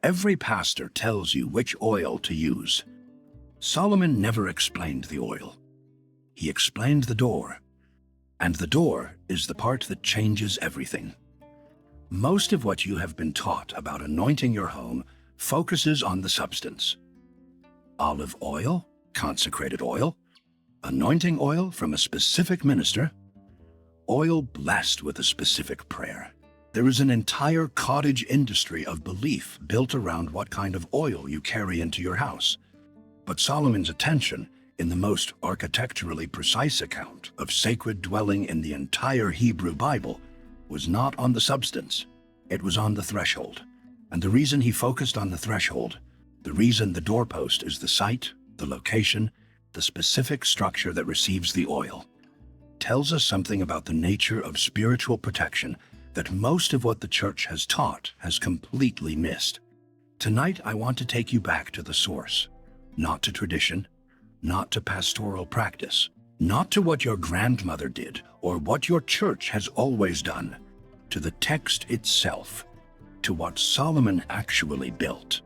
Every pastor tells you which oil to use. Solomon never explained the oil. He explained the door. And the door is the part that changes everything. Most of what you have been taught about anointing your home focuses on the substance. Olive oil, consecrated oil, anointing oil from a specific minister, oil blessed with a specific prayer. There is an entire cottage industry of belief built around what kind of oil you carry into your house. But Solomon's attention, in the most architecturally precise account of sacred dwelling in the entire Hebrew Bible, was not on the substance. It was on the threshold. And the reason he focused on the threshold, the reason the doorpost is the site, the location, the specific structure that receives the oil, tells us something about the nature of spiritual protection that most of what the church has taught has completely missed. Tonight, I want to take you back to the source, not to tradition, not to pastoral practice, not to what your grandmother did or what your church has always done, to the text itself, to what Solomon actually built.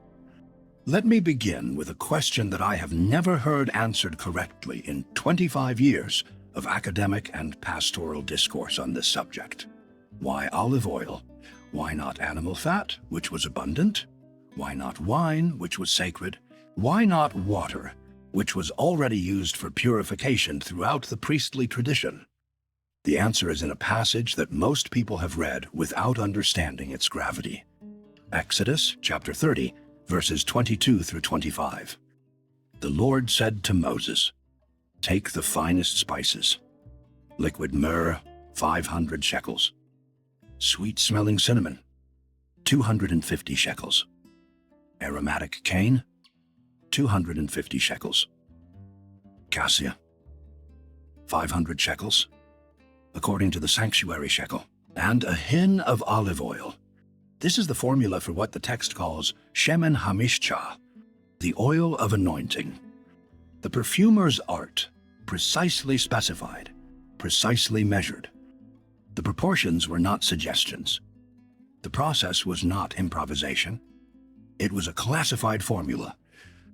Let me begin with a question that I have never heard answered correctly in 25 years of academic and pastoral discourse on this subject. Why olive oil? Why not animal fat, which was abundant? Why not wine, which was sacred? Why not water, which was already used for purification throughout the priestly tradition? The answer is in a passage that most people have read without understanding its gravity. Exodus chapter 30, verses 22 through 25. The Lord said to Moses, "Take the finest spices, liquid myrrh, 500 shekels, sweet-smelling cinnamon, 250 shekels, aromatic cane, 250 shekels, cassia, 500 shekels, according to the sanctuary shekel, and a hin of olive oil." This is the formula for what the text calls shemen hamishcha, the oil of anointing. The perfumer's art, precisely specified, precisely measured. The proportions were not suggestions. The process was not improvisation. It was a classified formula.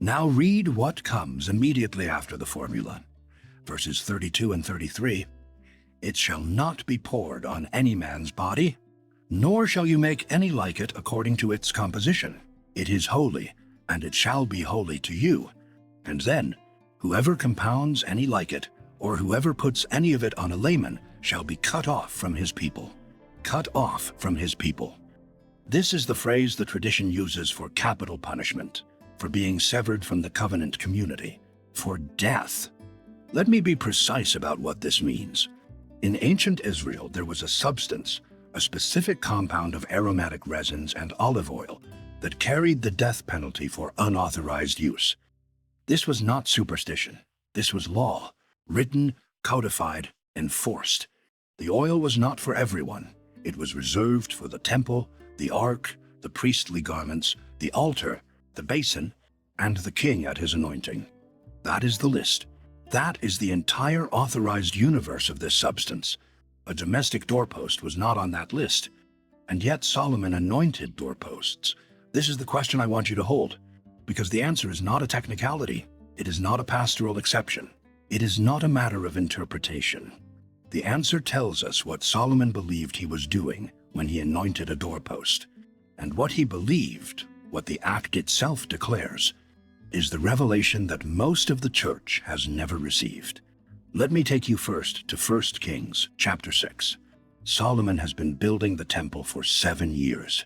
Now read what comes immediately after the formula. Verses 32 and 33. "It shall not be poured on any man's body, nor shall you make any like it according to its composition. It is holy, and it shall be holy to you. And then, whoever compounds any like it, or whoever puts any of it on a layman, shall be cut off from his people." Cut off from his people. This is the phrase the tradition uses for capital punishment, for being severed from the covenant community, for death. Let me be precise about what this means. In ancient Israel, there was a substance, a specific compound of aromatic resins and olive oil that carried the death penalty for unauthorized use. This was not superstition. This was law, written, codified, enforced. The oil was not for everyone. It was reserved for the temple, the ark, the priestly garments, the altar, the basin, and the king at his anointing. That is the list. That is the entire authorized universe of this substance. A domestic doorpost was not on that list, and yet Solomon anointed doorposts. This is the question I want you to hold, because the answer is not a technicality. It is not a pastoral exception. It is not a matter of interpretation. The answer tells us what Solomon believed he was doing when he anointed a doorpost, and what he believed, what the act itself declares, is the revelation that most of the church has never received. Let me take you first to 1 Kings chapter 6. Solomon has been building the temple for 7 years.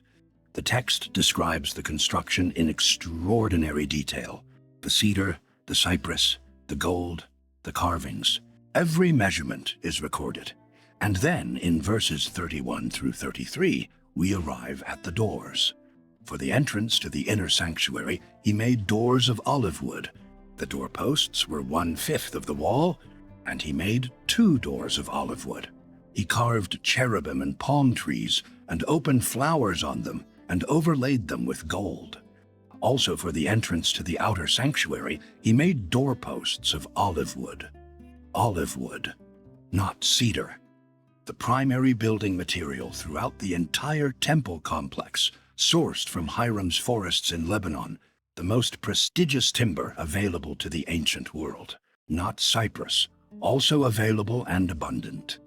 The text describes the construction in extraordinary detail. The cedar, the cypress, the gold, the carvings. Every measurement is recorded. And then in verses 31 through 33, we arrive at the doors. For the entrance to the inner sanctuary, he made doors of olive wood. The doorposts were 1/5 of the wall, and he made 2 doors of olive wood. He carved cherubim and palm trees and opened flowers on them and overlaid them with gold. Also for the entrance to the outer sanctuary, he made doorposts of olive wood. Olive wood, not cedar. The primary building material throughout the entire temple complex, sourced from Hiram's forests in Lebanon, the most prestigious timber available to the ancient world. Not cypress, also available and abundant.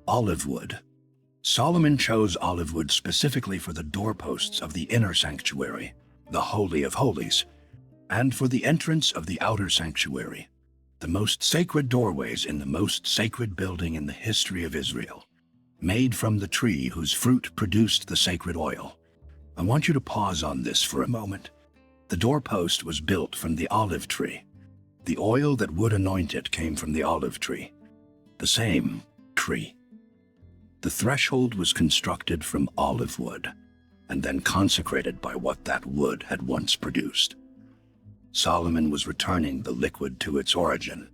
Olive wood. Solomon chose olive wood specifically for the doorposts of the inner sanctuary, the Holy of Holies, and for the entrance of the outer sanctuary, the most sacred doorways in the most sacred building in the history of Israel, made from the tree whose fruit produced the sacred oil. I want you to pause on this for a moment. The doorpost was built from the olive tree. The oil that would anoint it came from the olive tree, the same tree. The threshold was constructed from olive wood and then consecrated by what that wood had once produced. Solomon was returning the liquid to its origin.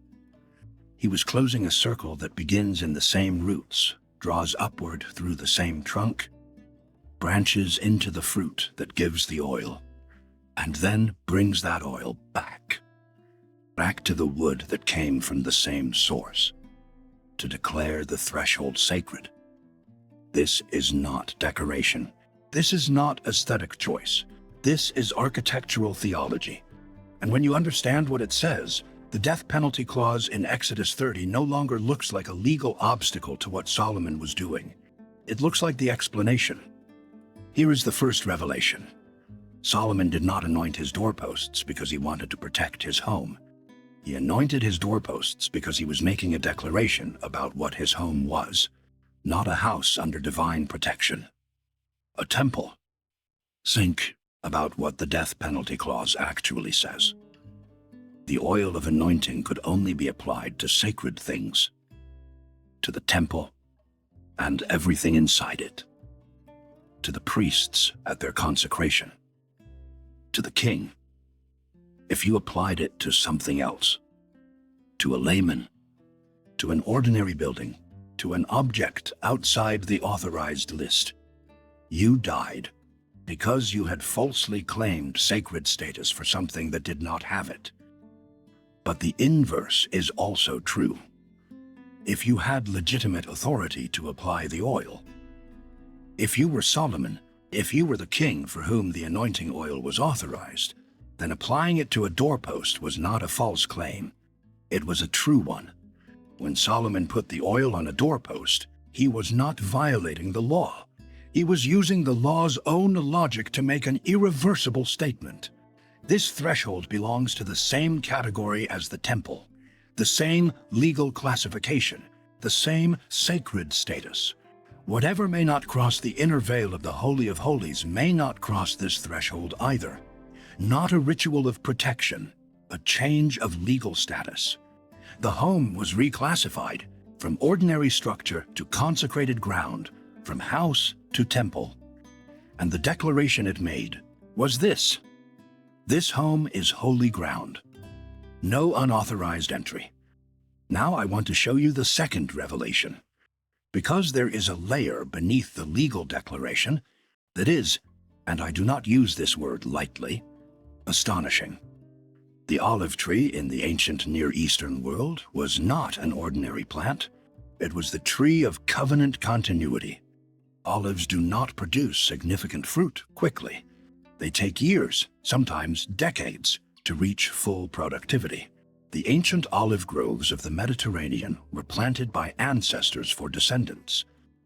He was closing a circle that begins in the same roots, draws upward through the same trunk, branches into the fruit that gives the oil, and then brings that oil back to the wood that came from the same source, to declare the threshold sacred. This is not decoration. This is not aesthetic choice. This is architectural theology. And when you understand what it says, the death penalty clause in Exodus 30 no longer looks like a legal obstacle to what Solomon was doing. It looks like the explanation. Here is the first revelation. Solomon did not anoint his doorposts because he wanted to protect his home. He anointed his doorposts because he was making a declaration about what his home was, not a house under divine protection, a temple. Think about what the death penalty clause actually says. The oil of anointing could only be applied to sacred things, to the temple and everything inside it, to the priests at their consecration, to the king. If you applied it to something else, to a layman, to an ordinary building, to an object outside the authorized list, you died because you had falsely claimed sacred status for something that did not have it. But the inverse is also true. If you had legitimate authority to apply the oil, if you were Solomon, if you were the king for whom the anointing oil was authorized, then applying it to a doorpost was not a false claim. It was a true one. When Solomon put the oil on a doorpost, he was not violating the law. He was using the law's own logic to make an irreversible statement. This threshold belongs to the same category as the temple, the same legal classification, the same sacred status. Whatever may not cross the inner veil of the Holy of Holies may not cross this threshold either. Not a ritual of protection, a change of legal status. The home was reclassified from ordinary structure to consecrated ground, from house to temple. And the declaration it made was this: this home is holy ground. No unauthorized entry. Now I want to show you the second revelation. Because there is a layer beneath the legal declaration that is, and I do not use this word lightly, astonishing. The olive tree in the ancient Near Eastern world was not an ordinary plant. It was the tree of covenant continuity. Olives do not produce significant fruit quickly. They take years, sometimes decades, to reach full productivity. The ancient olive groves of the Mediterranean were planted by ancestors for descendants.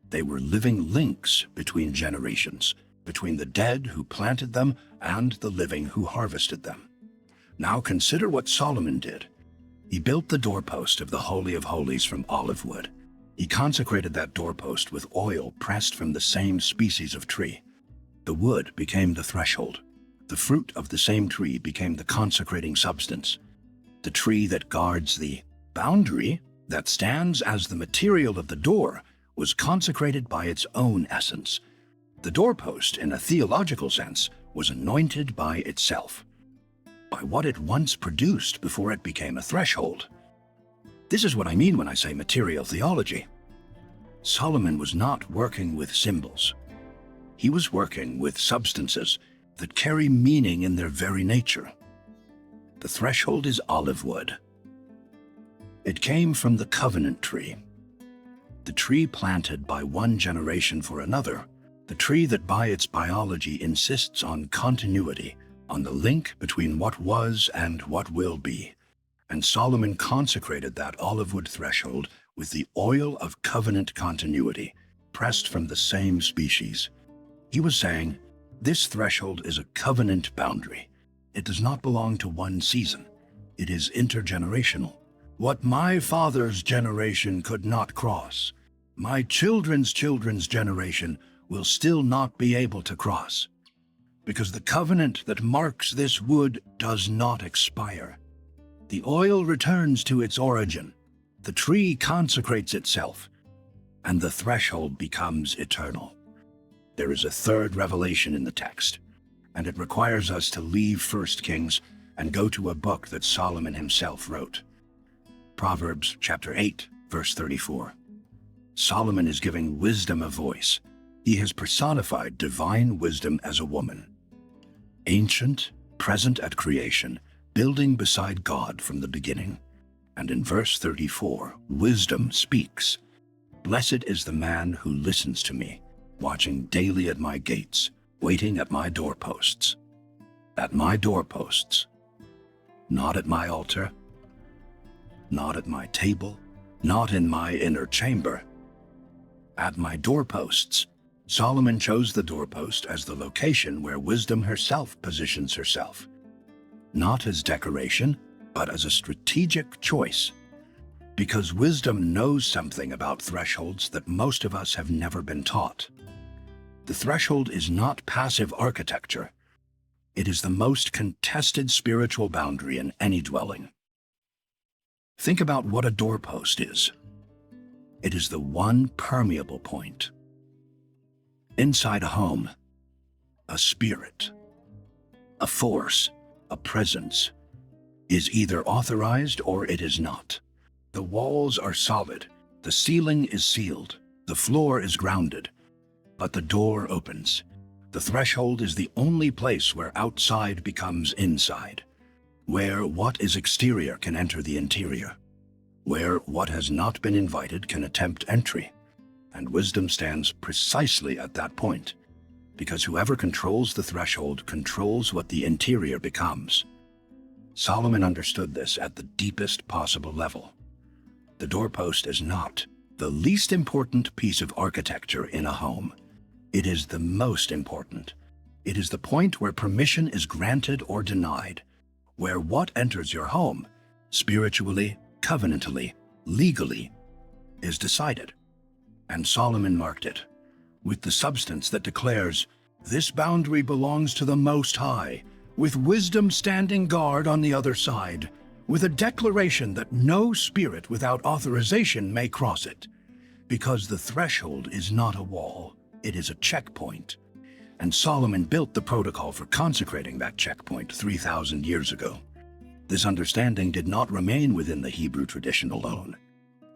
They were living links between generations, between the dead who planted them and the living who harvested them. Now consider what Solomon did. He built the doorpost of the Holy of Holies from olive wood. He consecrated that doorpost with oil pressed from the same species of tree. The wood became the threshold. The fruit of the same tree became the consecrating substance. The tree that guards the boundary, that stands as the material of the door, was consecrated by its own essence. The doorpost, in a theological sense, was anointed by itself, by what it once produced before it became a threshold. This is what I mean when I say material theology. Solomon was not working with symbols. He was working with substances that carry meaning in their very nature. The threshold is olive wood. It came from the covenant tree, the tree planted by one generation for another, The tree that by its biology insists on continuity, on the link between what was and what will be. And Solomon consecrated that olivewood threshold with the oil of covenant continuity, pressed from the same species. He was saying, this threshold is a covenant boundary. It does not belong to one season. It is intergenerational. What my father's generation could not cross, my children's children's generation will still not be able to cross, because the covenant that marks this wood does not expire. The oil returns to its origin, the tree consecrates itself, and the threshold becomes eternal. There is a third revelation in the text, and it requires us to leave 1 Kings and go to a book that Solomon himself wrote. Proverbs chapter 8, verse 34. Solomon is giving wisdom a voice. He has personified divine wisdom as a woman. Ancient, present at creation, building beside God from the beginning. And in verse 34, wisdom speaks. Blessed is the man who listens to me, watching daily at my gates, waiting at my doorposts. At my doorposts. Not at my altar, not at my table, not in my inner chamber. At my doorposts. Solomon chose the doorpost as the location where wisdom herself positions herself. Not as decoration, but as a strategic choice. Because wisdom knows something about thresholds that most of us have never been taught. The threshold is not passive architecture. It is the most contested spiritual boundary in any dwelling. Think about what a doorpost is. It is the one permeable point. Inside a home, a spirit, a force, a presence, is either authorized or it is not. The walls are solid, the ceiling is sealed, the floor is grounded, but the door opens. The threshold is the only place where outside becomes inside, where what is exterior can enter the interior, where what has not been invited can attempt entry. And wisdom stands precisely at that point, because whoever controls the threshold controls what the interior becomes. Solomon understood this at the deepest possible level. The doorpost is not the least important piece of architecture in a home. It is the most important. It is the point where permission is granted or denied, where what enters your home, spiritually, covenantally, legally, is decided. And Solomon marked it with the substance that declares, this boundary belongs to the Most High, with wisdom standing guard on the other side, with a declaration that no spirit without authorization may cross it, because the threshold is not a wall, it is a checkpoint. And Solomon built the protocol for consecrating that checkpoint 3,000 years ago. This understanding did not remain within the Hebrew tradition alone.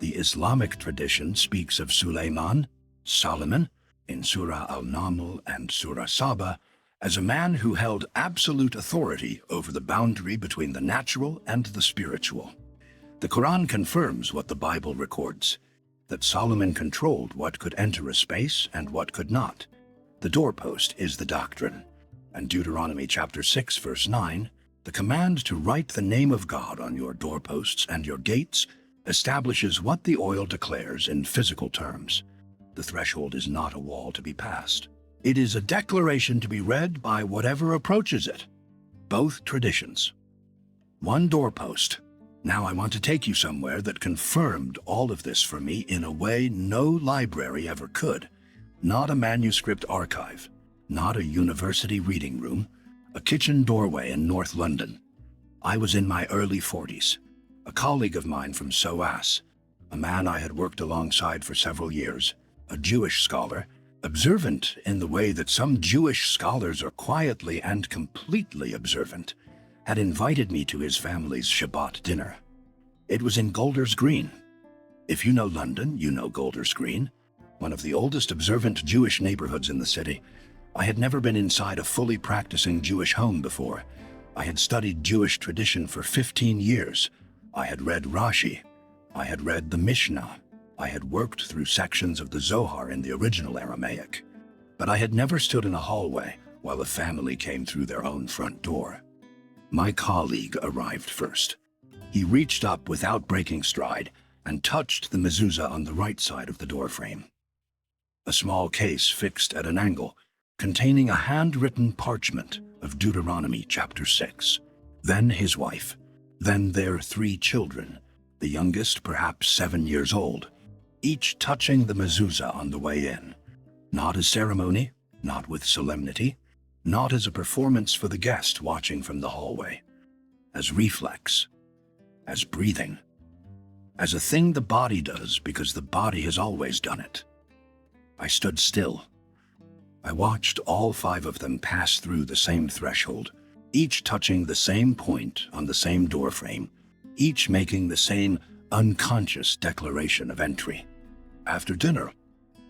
The Islamic tradition speaks of Suleiman, Solomon, in Surah Al-Naml and Surah Saba, as a man who held absolute authority over the boundary between the natural and the spiritual. The Quran confirms what the Bible records, that Solomon controlled what could enter a space and what could not. The doorpost is the doctrine, and Deuteronomy chapter 6 verse 9, the command to write the name of God on your doorposts and your gates establishes what the oil declares in physical terms. The threshold is not a wall to be passed. It is a declaration to be read by whatever approaches it. Both traditions. One doorpost. Now I want to take you somewhere that confirmed all of this for me in a way no library ever could. Not a manuscript archive, not a university reading room, a kitchen doorway in North London. I was in my early 40s. A colleague of mine from SOAS, a man I had worked alongside for several years, a Jewish scholar, observant in the way that some Jewish scholars are quietly and completely observant, had invited me to his family's Shabbat dinner. It was in Golders Green. If you know London, you know Golders Green, one of the oldest observant Jewish neighborhoods in the city. I had never been inside a fully practicing Jewish home before. I had studied Jewish tradition for 15 years. I had read Rashi. I had read the Mishnah. I had worked through sections of the Zohar in the original Aramaic. but I had never stood in a hallway while a family came through their own front door. My colleague arrived first. He reached up without breaking stride and touched the mezuzah on the right side of the doorframe. A small case fixed at an angle, containing a handwritten parchment of Deuteronomy chapter 6. Then his wife, then their 3 children, the youngest perhaps 7 years old, each touching the mezuzah on the way in, not as ceremony, not with solemnity, not as a performance for the guest watching from the hallway, as reflex, as breathing, as a thing the body does because the body has always done it. I stood still. I watched all 5 of them pass through the same threshold, each touching the same point on the same doorframe, each making the same unconscious declaration of entry. After dinner,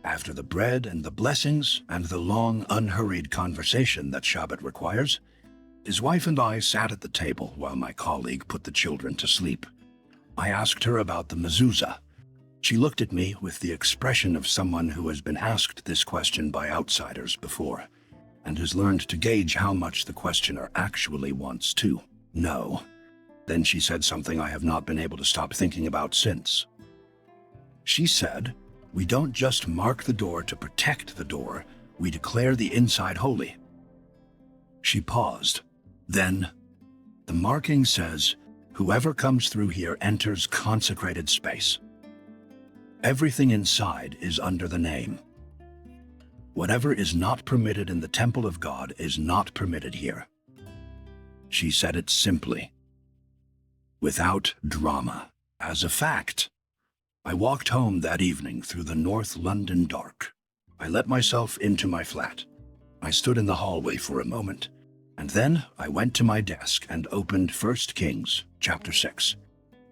after the bread and the blessings and the long, unhurried conversation that Shabbat requires, his wife and I sat at the table while my colleague put the children to sleep. I asked her about the mezuzah. She looked at me with the expression of someone who has been asked this question by outsiders before, and has learned to gauge how much the questioner actually wants to know. Then she said something I have not been able to stop thinking about since. She said, "We don't just mark the door to protect the door, we declare the inside holy." She paused. Then, "The marking says, whoever comes through here enters consecrated space. Everything inside is under the name. Whatever is not permitted in the temple of God is not permitted here." She said it simply, without drama. As a fact, I walked home that evening through the North London dark. I let myself into my flat. I stood in the hallway for a moment, and then I went to my desk and opened 1 Kings chapter 6.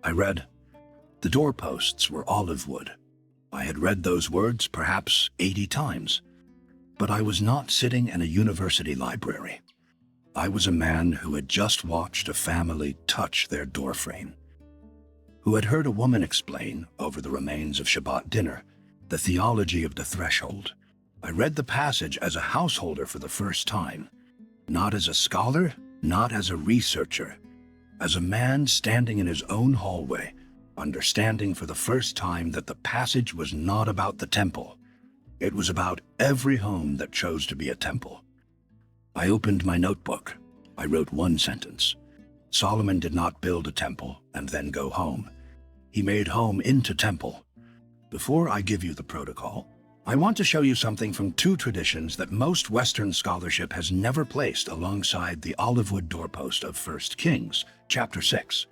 I read, "The doorposts were olivewood." I had read those words perhaps 80 times, but I was not sitting in a university library. I was a man who had just watched a family touch their doorframe, who had heard a woman explain, over the remains of Shabbat dinner, the theology of the threshold. I read the passage as a householder for the first time, not as a scholar, not as a researcher, as a man standing in his own hallway, understanding for the first time that the passage was not about the temple. It was about every home that chose to be a temple. I opened my notebook. I wrote one sentence. Solomon did not build a temple and then go home. He made home into temple. Before I give you the protocol, I want to show you something from 2 traditions that most Western scholarship has never placed alongside the olivewood doorpost of 1 Kings, chapter 6.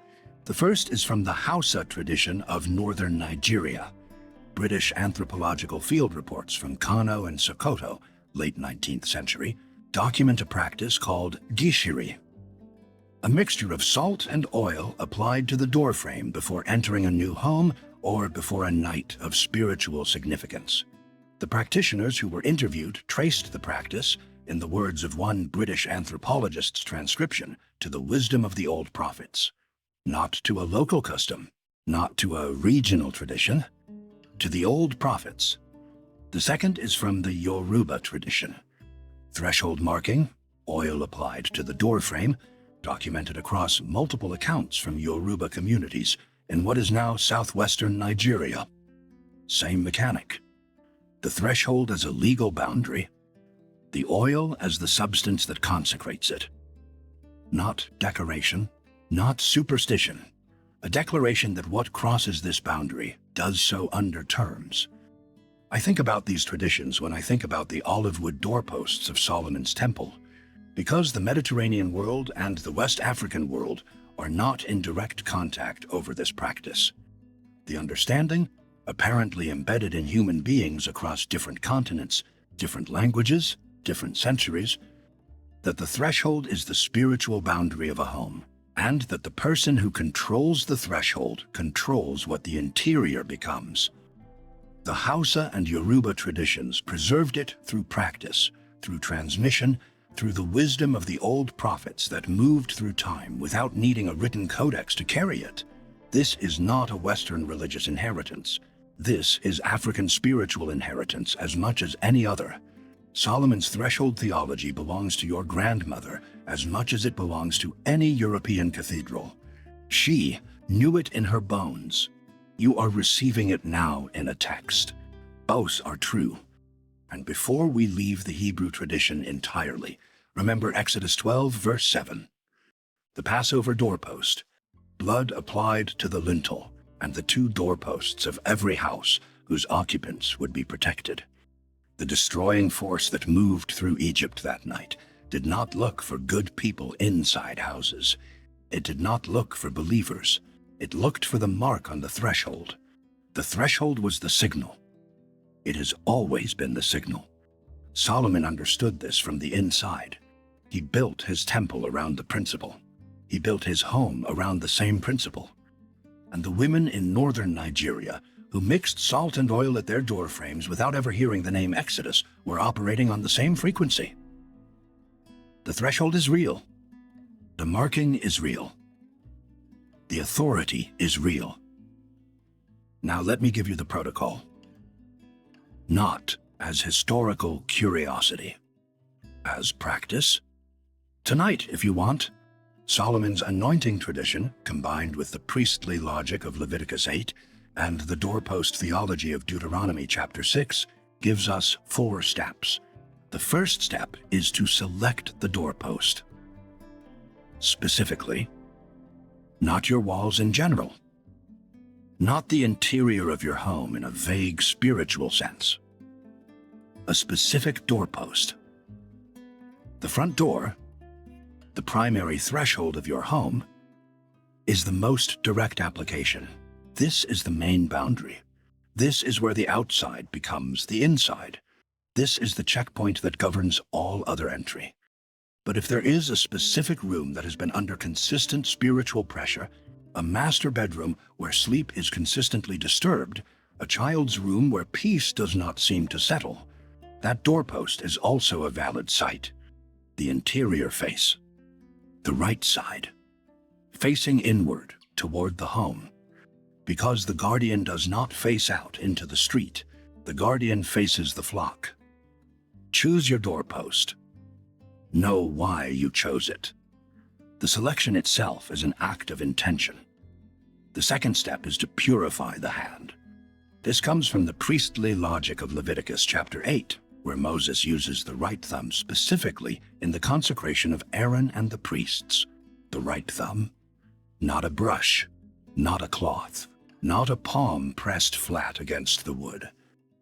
The first is from the Hausa tradition of northern Nigeria. British anthropological field reports from Kano and Sokoto, late 19th century, document a practice called gishiri, a mixture of salt and oil applied to the doorframe before entering a new home or before a night of spiritual significance. The practitioners who were interviewed traced the practice, in the words of one British anthropologist's transcription, to the wisdom of the old prophets. Not to a local custom, not to a regional tradition, to the old prophets. The second is from the Yoruba tradition. Threshold marking, oil applied to the doorframe, documented across multiple accounts from Yoruba communities in what is now southwestern Nigeria. Same mechanic. The threshold as a legal boundary, the oil as the substance that consecrates it. Not decoration, not superstition. A declaration that what crosses this boundary does so under terms. I think about these traditions when I think about the olivewood doorposts of Solomon's temple, because the Mediterranean world and the West African world are not in direct contact over this practice. The understanding, apparently embedded in human beings across different continents, different languages, different centuries, that the threshold is the spiritual boundary of a home, and that the person who controls the threshold controls what the interior becomes. The Hausa and Yoruba traditions preserved it through practice, through transmission, through the wisdom of the old prophets that moved through time without needing a written codex to carry it. This is not a Western religious inheritance. This is African spiritual inheritance as much as any other. Solomon's threshold theology belongs to your grandmother as much as it belongs to any European cathedral. She knew it in her bones. You are receiving it now in a text. Both are true. And before we leave the Hebrew tradition entirely, remember Exodus 12, verse 7. The Passover doorpost, blood applied to the lintel and the two doorposts of every house whose occupants would be protected. The destroying force that moved through Egypt that night did not look for good people inside houses. It did not look for believers. It looked for the mark on the threshold. The threshold was the signal. It has always been the signal. Solomon understood this from the inside. He built his temple around the principle. He built his home around the same principle. And the women in northern Nigeria who mixed salt and oil at their door frames without ever hearing the name Exodus were operating on the same frequency. The threshold is real. The marking is real. The authority is real. Now let me give you the protocol. Not as historical curiosity, as practice. Tonight, if you want, Solomon's anointing tradition, combined with the priestly logic of Leviticus 8 and the doorpost theology of Deuteronomy chapter 6, gives us 4 steps. The first step is to select the doorpost. Specifically, not your walls in general. Not the interior of your home in a vague spiritual sense. A specific doorpost. The front door, the primary threshold of your home, is the most direct application. This is the main boundary. This is where the outside becomes the inside. This is the checkpoint that governs all other entry. But if there is a specific room that has been under consistent spiritual pressure, a master bedroom where sleep is consistently disturbed, a child's room where peace does not seem to settle, that doorpost is also a valid site. The interior face, the right side, facing inward toward the home. Because the guardian does not face out into the street, the guardian faces the flock. Choose your doorpost. Know why you chose it. The selection itself is an act of intention. The second step is to purify the hand. This comes from the priestly logic of Leviticus chapter 8, where Moses uses the right thumb specifically in the consecration of Aaron and the priests. The right thumb, not a brush, not a cloth, not a palm pressed flat against the wood.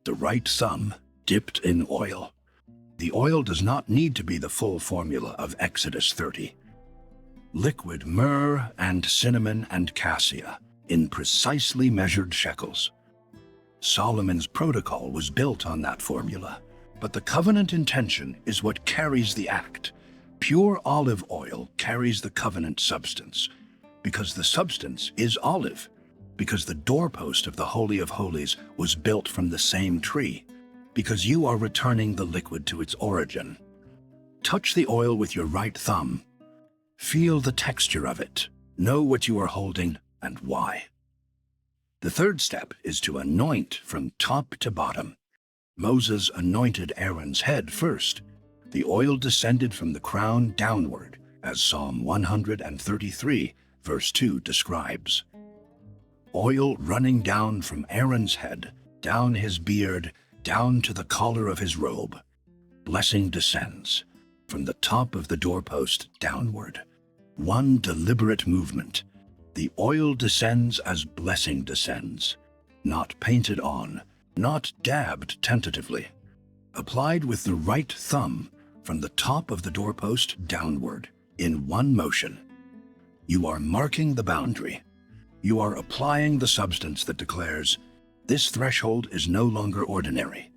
The right thumb dipped in oil. The oil does not need to be the full formula of Exodus 30. Liquid myrrh and cinnamon and cassia in precisely measured shekels. Solomon's protocol was built on that formula, but the covenant intention is what carries the act. Pure olive oil carries the covenant substance, because the substance is olive, because the doorpost of the Holy of Holies was built from the same tree, because you are returning the liquid to its origin. Touch the oil with your right thumb. Feel the texture of it. Know what you are holding and why. The third step is to anoint from top to bottom. Moses anointed Aaron's head first. The oil descended from the crown downward, as Psalm 133, verse 2 describes. Oil running down from Aaron's head, down his beard, down to the collar of his robe. Blessing descends from the top of the doorpost downward. One deliberate movement. The oil descends as blessing descends, not painted on, not dabbed tentatively. Applied with the right thumb from the top of the doorpost downward, in one motion. You are marking the boundary. You are applying the substance that declares, this threshold is no longer ordinary.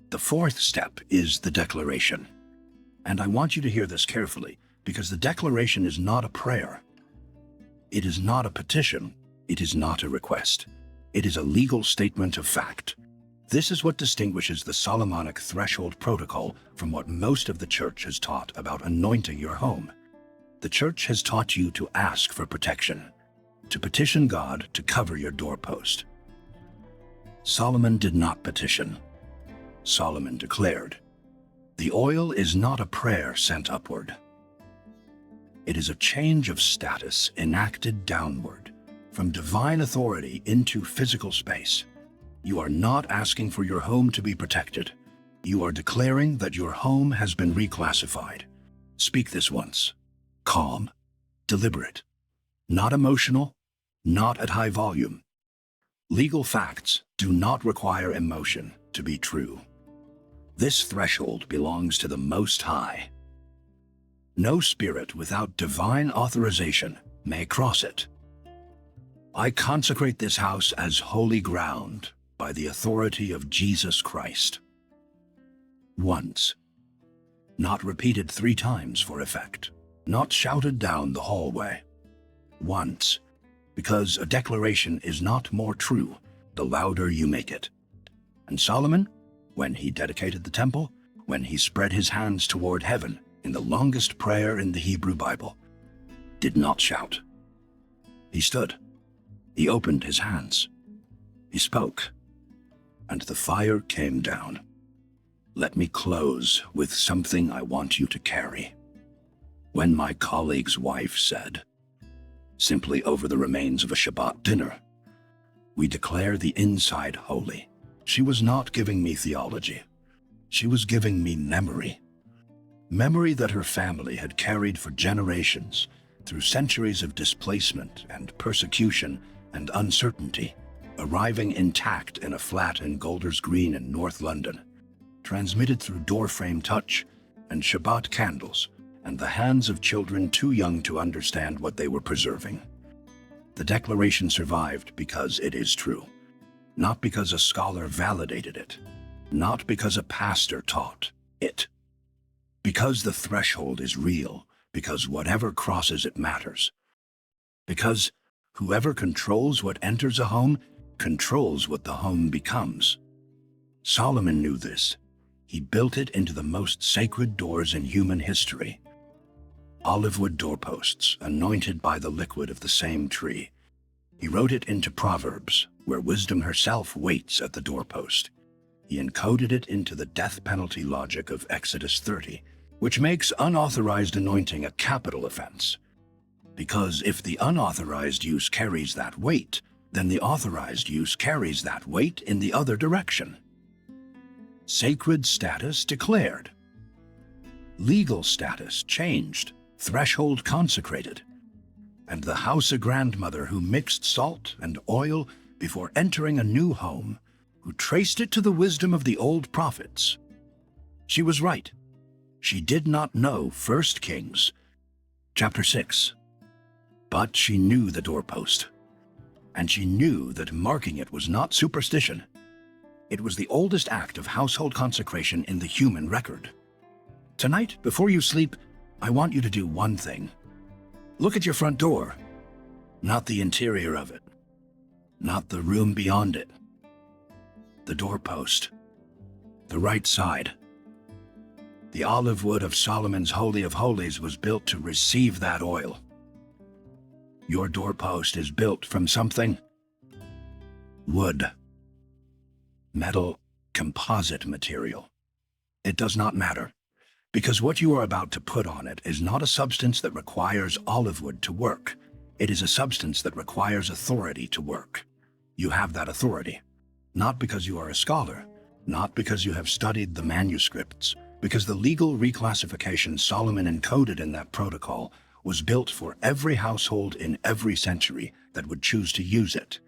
The fourth step is the declaration. And I want you to hear this carefully, because the declaration is not a prayer. It is not a petition. It is not a request. It is a legal statement of fact. This is what distinguishes the Solomonic threshold protocol from what most of the church has taught about anointing your home. The church has taught you to ask for protection, to petition God to cover your doorpost. Solomon did not petition. Solomon declared. The oil is not a prayer sent upward. It is a change of status enacted downward, from divine authority into physical space. You are not asking for your home to be protected. You are declaring that your home has been reclassified. Speak this once. Calm, deliberate, not emotional, not at high volume. Legal facts do not require emotion to be true. This threshold belongs to the Most High. No spirit without divine authorization may cross it. I consecrate this house as holy ground by the authority of Jesus Christ. Once. Not repeated 3 times for effect. Not shouted down the hallway. Once. Because a declaration is not more true the louder you make it. And Solomon, when he dedicated the temple, when he spread his hands toward heaven in the longest prayer in the Hebrew Bible, did not shout. He stood. He opened his hands. He spoke. And the fire came down. Let me close with something I want you to carry. When my colleague's wife said, simply over the remains of a Shabbat dinner, we declare the inside holy, she was not giving me theology. She was giving me memory. Memory that her family had carried for generations through centuries of displacement and persecution and uncertainty, arriving intact in a flat in Golders Green in North London, transmitted through doorframe touch and Shabbat candles and the hands of children too young to understand what they were preserving. The declaration survived because it is true, not because a scholar validated it, not because a pastor taught it. Because the threshold is real, because whatever crosses it matters. Because whoever controls what enters a home controls what the home becomes. Solomon knew this. He built it into the most sacred doors in human history. Olivewood doorposts, anointed by the liquid of the same tree. He wrote it into Proverbs, where wisdom herself waits at the doorpost. He encoded it into the death penalty logic of Exodus 30, which makes unauthorized anointing a capital offense. Because if the unauthorized use carries that weight, then the authorized use carries that weight in the other direction. Sacred status declared. Legal status changed, threshold consecrated. And the Hausa grandmother who mixed salt and oil before entering a new home, who traced it to the wisdom of the old prophets. She was right. She did not know 1 Kings, chapter 6. But she knew the doorpost. And she knew that marking it was not superstition. It was the oldest act of household consecration in the human record. Tonight, before you sleep, I want you to do one thing. Look at your front door, not the interior of it, not the room beyond it. The doorpost, the right side. The olive wood of Solomon's Holy of Holies was built to receive that oil. Your doorpost is built from something. Wood. Metal, composite material. It does not matter, because what you are about to put on it is not a substance that requires olive wood to work. It is a substance that requires authority to work. You have that authority, not because you are a scholar, not because you have studied the manuscripts, because the legal reclassification Solomon encoded in that protocol was built for every household in every century that would choose to use it.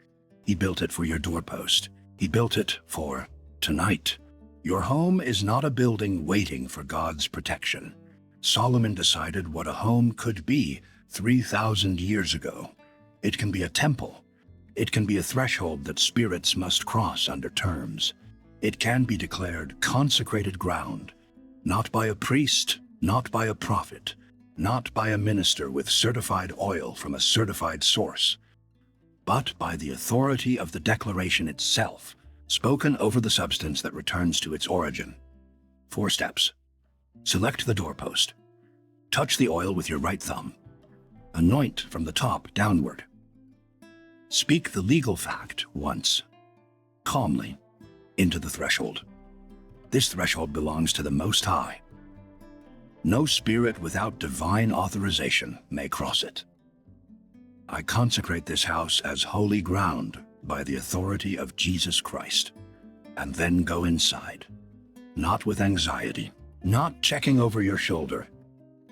He built it for your doorpost. He built it for tonight. Your home is not a building waiting for God's protection. Solomon decided what a home could be 3,000 years ago. It can be a temple. It can be a threshold that spirits must cross under terms. It can be declared consecrated ground, not by a priest, not by a prophet, not by a minister with certified oil from a certified source, but by the authority of the declaration itself, spoken over the substance that returns to its origin. 4 steps. Select the doorpost. Touch the oil with your right thumb. Anoint from the top downward. Speak the legal fact once, calmly, into the threshold. This threshold belongs to the Most High. No spirit without divine authorization may cross it. I consecrate this house as holy ground by the authority of Jesus Christ, and then go inside, not with anxiety, not checking over your shoulder,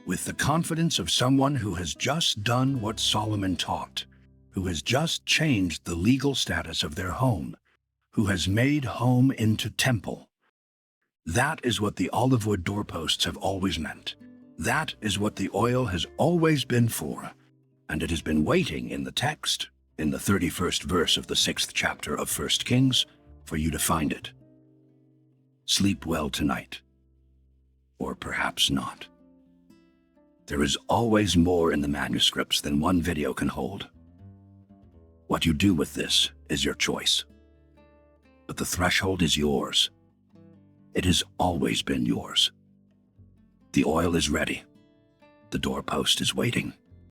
with the confidence of someone who has just done what Solomon taught, who has just changed the legal status of their home, who has made home into temple. That is what the olivewood doorposts have always meant. That is what the oil has always been for. And it has been waiting in the text, in the 31st verse of the 6th chapter of 1 Kings, for you to find it. Sleep well tonight. Or perhaps not. There is always more in the manuscripts than one video can hold. What you do with this is your choice. But the threshold is yours. It has always been yours. The oil is ready. The doorpost is waiting.